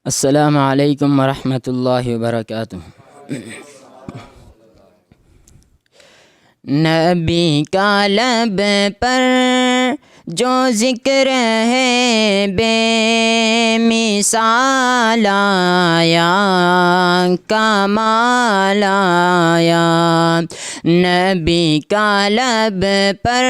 السلام علیکم ورحمۃ اللہ وبرکاتہ۔ نبی کا لب پر جو ذکر ہے بے مثال آیا، کمال آیا۔ نبی کا لب پر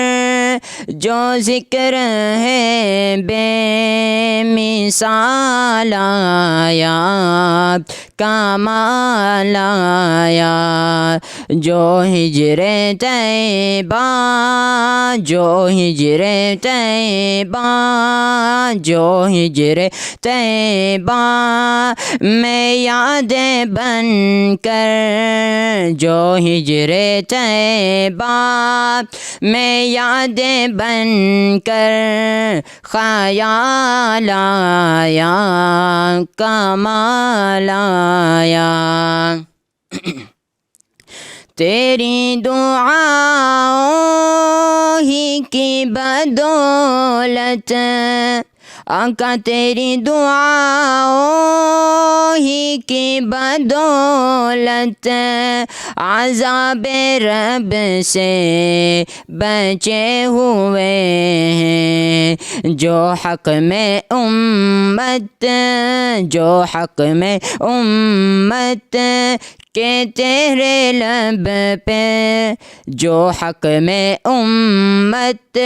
جو ذکر ہے بے مثال آیا، کمال آیا۔ جو ہجر طیبہ، جو ہجر طیبہ، جو ہجر طیبہ میں یاد بن کر، جو ہجر طیبہ میں یاد بن کر خیال آیا، کمال آیا۔ تیری دعاؤں ہی کی بدولت آقا، تیری دعاؤں ہی کی بدولت عذاب رب سے بچے ہوئے ہیں۔ جو حق میں امت، جو حق میں امت کہ تیرے لب پہ، جو حق میں امت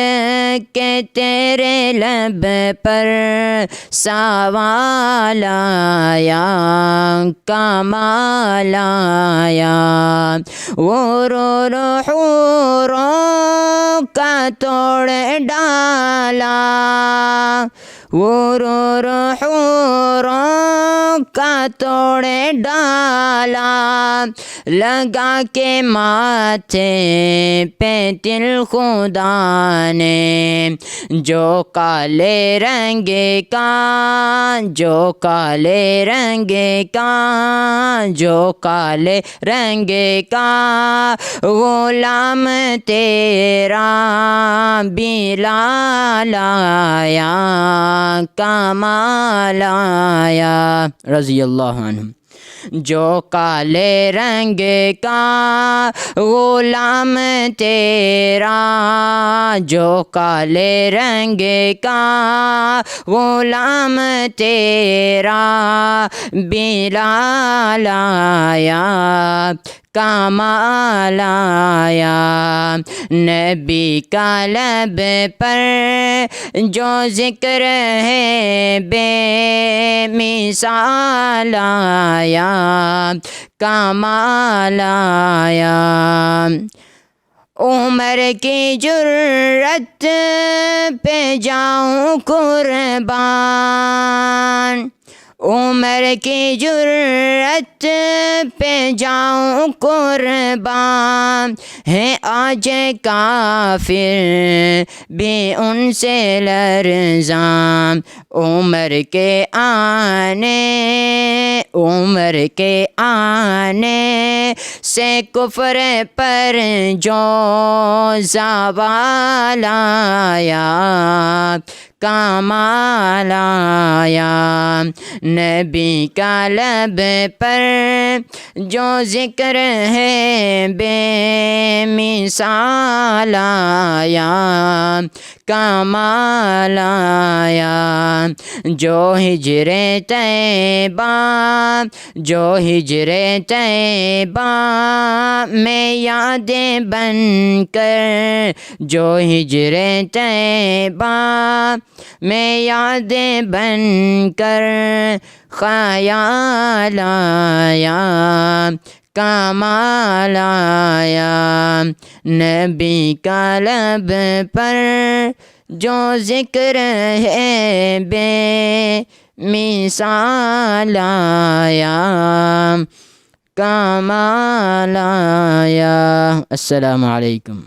کہ تیرے لب پر سوال آیا، کمال آیا۔ وہ حوروں کا توڑ ڈالا، وہ حوروں کا توڑ ڈالا، لگا کے ماتھے پہ تل خدا نے۔ جو کالے رنگ کا، جو کالے رنگ کا، جو کالے رنگ کا غلام تیرا بلال آیا، کمال آیا، رضی اللہ عنہ۔ جو کالے رنگ کا غلام تیرا، جو کالے رنگ کا غلام تیرا بلال آیا، کمال آیا۔ نبی کا لب پر جو ذکر ہے بے مثال آیا، کمال آیا۔ عمر کی جرت پہ جاؤں قربان، عمر کی جرت پہ جاؤں قربان، ہے آج کافر بھی ان سے لرزاں۔ عمر کے آنے، عمر کے آنے سے کفر پر جو زوال آیا، کمال آیا۔ نبی کا لب پر جو ذکر ہے بے مثال آیا، کمال آیا۔ جو ہجر طیبہ، جو ہجر طیبہ میں یاد بن کر، جو ہجر طیبہ میں یاد بن کر خیال آیا، کمال آیا۔ نبی کا لب پر جو ذکر ہے بے مثال آیا، کمال آیا۔ السلام علیکم۔